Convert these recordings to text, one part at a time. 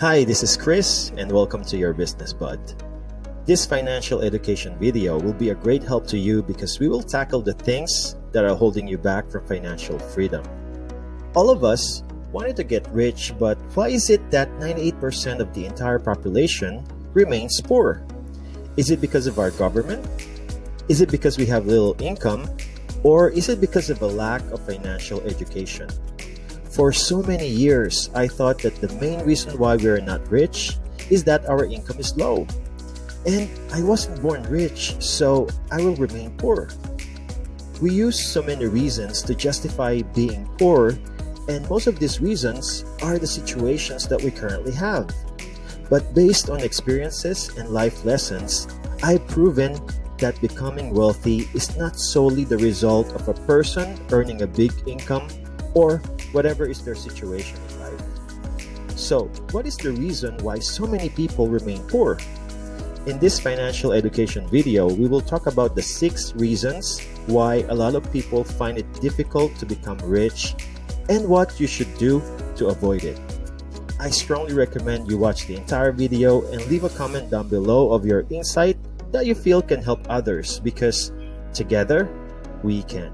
Hi, this is Chris, and welcome to your Business Bud. This financial education video will be a great help to you because we will tackle the things that are holding you back from financial freedom. All of us wanted to get rich, but why is it that 98% of the entire population remains poor? Is it because of our government? Is it because we have little income? Or is it because of a lack of financial education? For so many years, I thought that the main reason why we are not rich is that our income is low. And I wasn't born rich, so I will remain poor. We use so many reasons to justify being poor, and most of these reasons are the situations that we currently have. But based on experiences and life lessons, I've proven that becoming wealthy is not solely the result of a person earning a big income or whatever is their situation in life. So, what is the reason why so many people remain poor? In this financial education video, we will talk about the 6 reasons why a lot of people find it difficult to become rich and what you should do to avoid it. I strongly recommend you watch the entire video and leave a comment down below of your insight that you feel can help others because together we can.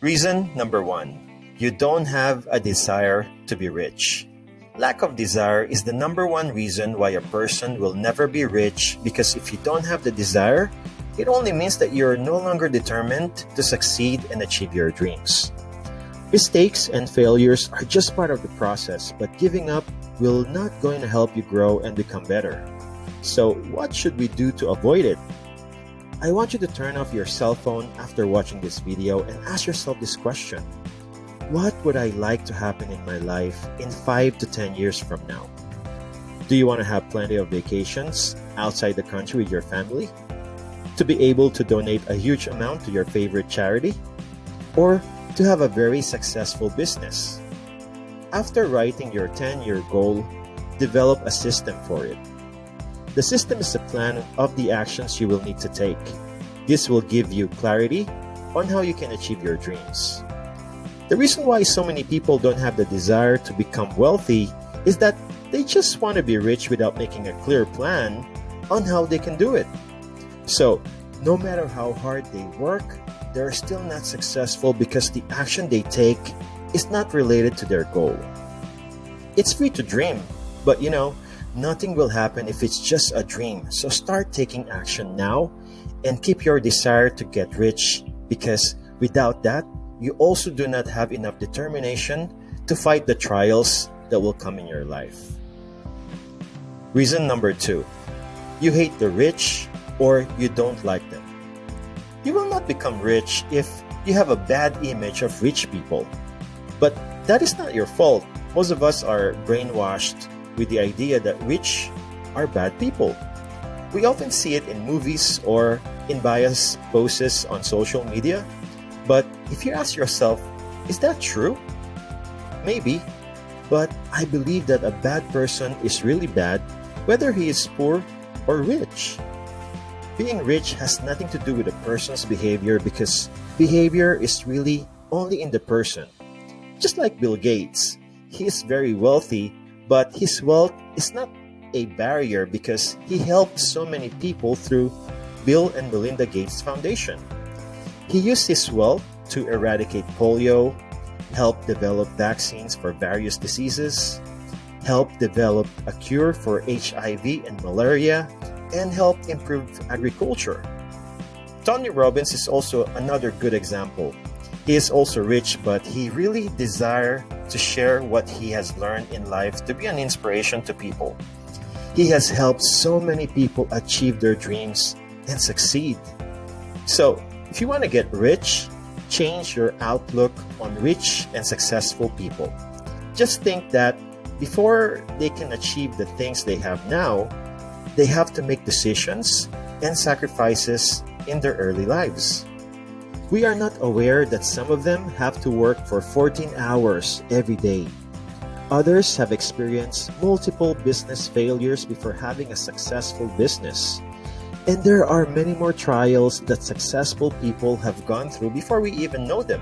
Reason number 1, you don't have a desire to be rich. Lack of desire is the number 1 reason why a person will never be rich, because if you don't have the desire, it only means that you're no longer determined to succeed and achieve your dreams. Mistakes and failures are just part of the process, but giving up will not going to help you grow and become better. So what should we do to avoid it? I want you to turn off your cell phone after watching this video and ask yourself this question. What would I like to happen in my life in 5 to 10 years from now? Do you want to have plenty of vacations outside the country with your family? To be able to donate a huge amount to your favorite charity? Or to have a very successful business? After writing your 10-year goal, develop a system for it. The system is a plan of the actions you will need to take. This will give you clarity on how you can achieve your dreams. The reason why so many people don't have the desire to become wealthy is that they just want to be rich without making a clear plan on how they can do it. So, no matter how hard they work, they're still not successful because the action they take is not related to their goal. It's free to dream, but nothing will happen if it's just a dream. So start taking action now and keep your desire to get rich, because without that, you also do not have enough determination to fight the trials that will come in your life. Reason number 2, you hate the rich or you don't like them. You will not become rich if you have a bad image of rich people. But that is not your fault. Most of us are brainwashed with the idea that rich are bad people. We often see it in movies or in biased posts on social media. But if you ask yourself, is that true? Maybe, but I believe that a bad person is really bad whether he is poor or rich. Being rich has nothing to do with a person's behavior, because behavior is really only in the person. Just like Bill Gates, he is very wealthy, but his wealth is not a barrier because he helped so many people through Bill and Melinda Gates Foundation. He used his wealth to eradicate polio, help develop vaccines for various diseases, help develop a cure for HIV and malaria, and help improve agriculture. Tony Robbins is also another good example. He is also rich, but he really desires to share what he has learned in life to be an inspiration to people. He has helped so many people achieve their dreams and succeed. So, if you want to get rich, change your outlook on rich and successful people. Just think that before they can achieve the things they have now, they have to make decisions and sacrifices in their early lives. We are not aware that some of them have to work for 14 hours every day. Others have experienced multiple business failures before having a successful business. And there are many more trials that successful people have gone through before we even know them.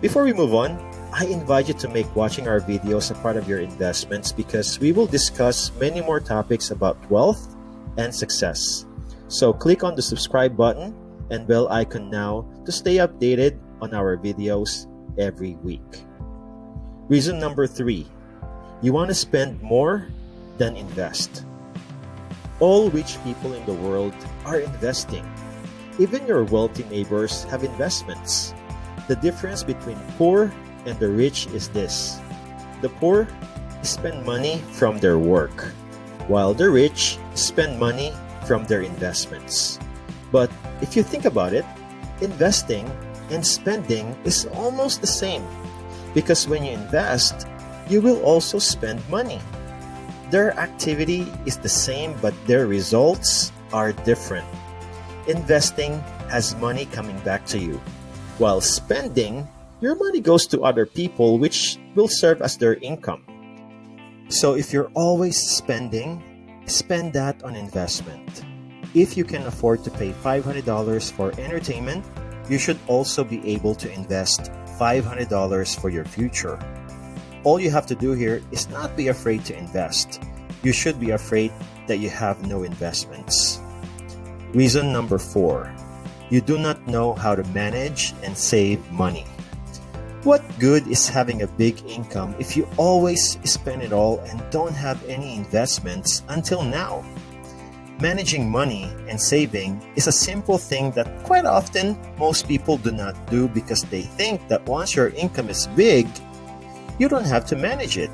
Before we move on, I invite you to make watching our videos a part of your investments because we will discuss many more topics about wealth and success. So click on the subscribe button and bell icon now to stay updated on our videos every week. Reason number 3, you want to spend more than invest. All rich people in the world are investing. Even your wealthy neighbors have investments. The difference between poor and the rich is this. The poor spend money from their work, while the rich spend money from their investments. But if you think about it, investing and spending is almost the same, because when you invest, you will also spend money. Their activity is the same, but their results are different. Investing has money coming back to you, while spending, your money goes to other people, which will serve as their income. So if you're always spending, spend that on investment. If you can afford to pay $500 for entertainment, you should also be able to invest $500 for your future. All you have to do here is not be afraid to invest. You should be afraid that you have no investments. Reason number 4, you do not know how to manage and save money. What good is having a big income if you always spend it all and don't have any investments until now? Managing money and saving is a simple thing that quite often most people do not do because they think that once your income is big, you don't have to manage it.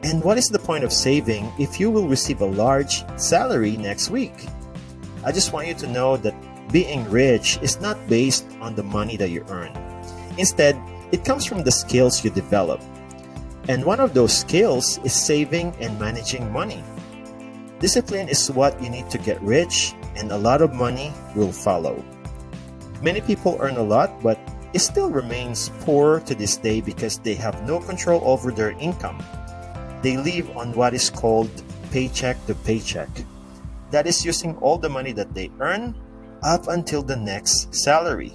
And what is the point of saving if you will receive a large salary next week? I just want you to know that being rich is not based on the money that you earn. Instead, it comes from the skills you develop. And one of those skills is saving and managing money. Discipline is what you need to get rich, and a lot of money will follow. Many people earn a lot, but it still remains poor to this day because they have no control over their income. They live on what is called paycheck to paycheck. That is using all the money that they earn up until the next salary.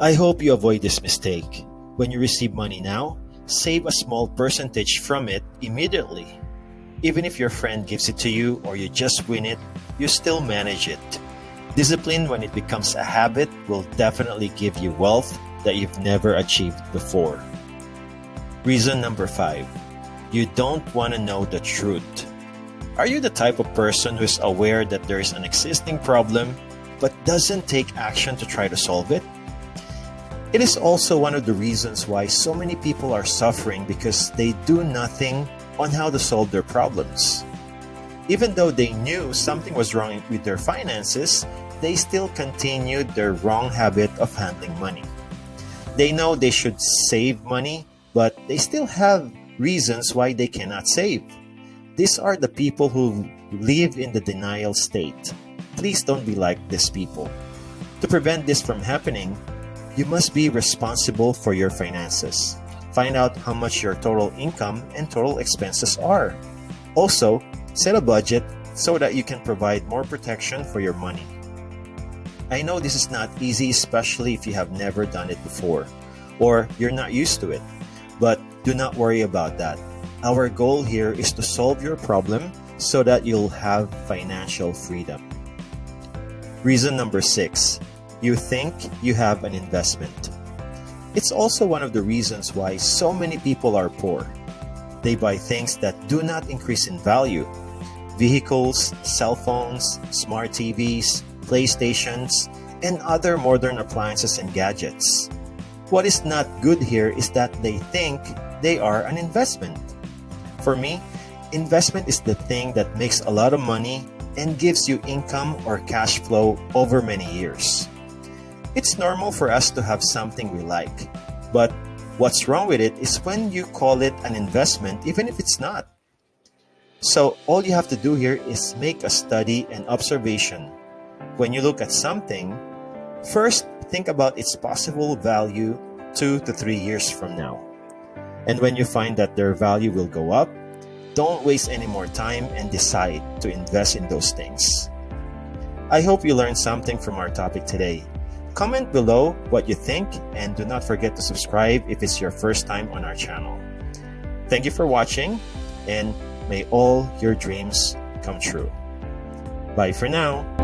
I hope you avoid this mistake. When you receive money now, save a small percentage from it immediately. Even if your friend gives it to you or you just win it, you still manage it. Discipline, when it becomes a habit, will definitely give you wealth that you've never achieved before. Reason number 5, you don't want to know the truth. Are you the type of person who is aware that there is an existing problem but doesn't take action to try to solve it? It is also one of the reasons why so many people are suffering because they do nothing on how to solve their problems. Even though they knew something was wrong with their finances, they still continued their wrong habit of handling money. They know they should save money, but they still have reasons why they cannot save. These are the people who live in the denial state. Please don't be like these people. To prevent this from happening, you must be responsible for your finances. Find out how much your total income and total expenses are. Also, set a budget so that you can provide more protection for your money. I know this is not easy, especially if you have never done it before or you're not used to it, but do not worry about that. Our goal here is to solve your problem so that you'll have financial freedom. Reason number 6, you think you have an investment. It's also one of the reasons why so many people are poor. They buy things that do not increase in value. Vehicles, cell phones, smart TVs, PlayStations, and other modern appliances and gadgets. What is not good here is that they think they are an investment. For me, investment is the thing that makes a lot of money and gives you income or cash flow over many years. It's normal for us to have something we like, but what's wrong with it is when you call it an investment even if it's not. So all you have to do here is make a study and observation. When you look at something, first think about its possible value 2 to 3 years from now. And when you find that their value will go up, don't waste any more time and decide to invest in those things. I hope you learned something from our topic today. Comment below what you think and do not forget to subscribe if it's your first time on our channel. Thank you for watching and may all your dreams come true. Bye for now.